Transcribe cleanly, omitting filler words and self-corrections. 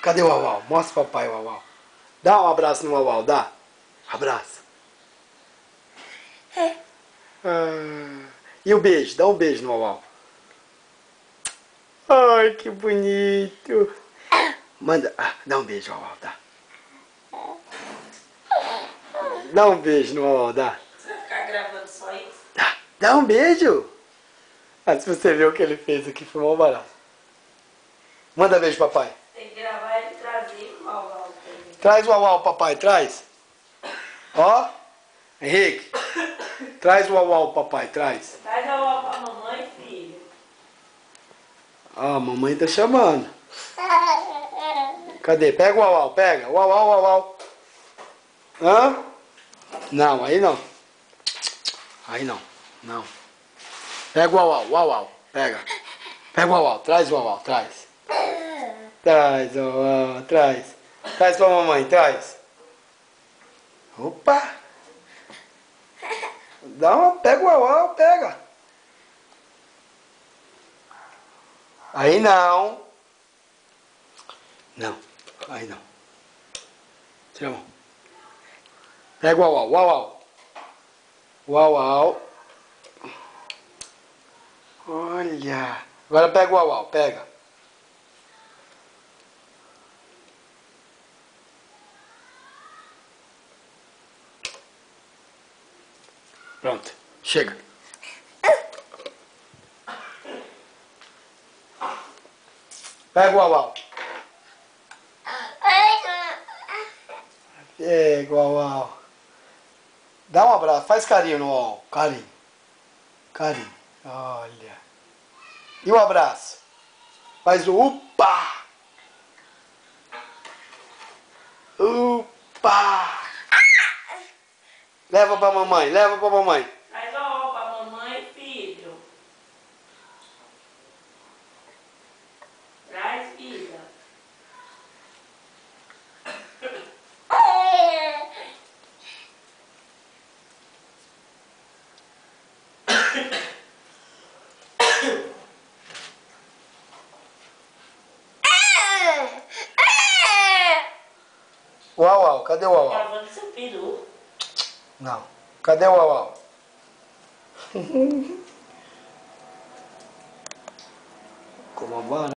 Cadê o Uau? Mostra pro papai o Uau. Dá um abraço no Uau, dá. Abraça. E o beijo? Dá um beijo no Uau. Ai, que bonito. Manda, dá um beijo, Uau, dá. Dá um beijo no Uau, dá. Você vai ficar gravando só isso? Dá um beijo. Se você viu o que ele fez aqui, foi mal barato. Manda beijo, papai. Tem que gravar ele trazer o Uau pra ele. Traz o Uau, papai, traz. Ó, Henrique. Traz o Uau, papai, traz. Traz o Uau pra mamãe, filho. Ó, a mamãe tá chamando. Cadê? Pega o Uau, pega. Uau. Hã? Não, aí não. Aí não. Não. Pega o Uau. Pega. Pega o Uau, traz o Uau, traz. Traz o Uau, traz. Traz pra mamãe, traz. Opa! Pega o Uau, pega. Aí não. Não, aí não. Tira a mão. Pega o Uau. Uau. Olha. Agora pega o Uau, pega. Pronto, chega. Pega o Uau. Pega o Uau. Dá um abraço, faz carinho no Uau. Carinho. Olha. E um abraço. Faz o upa. Upa. Leva pra mamãe. Traz o Uau pra mamãe, filho. Traz, filha. Uau, cadê o Uau? Gravando seu peru. Não. Cadê o Uau? Como a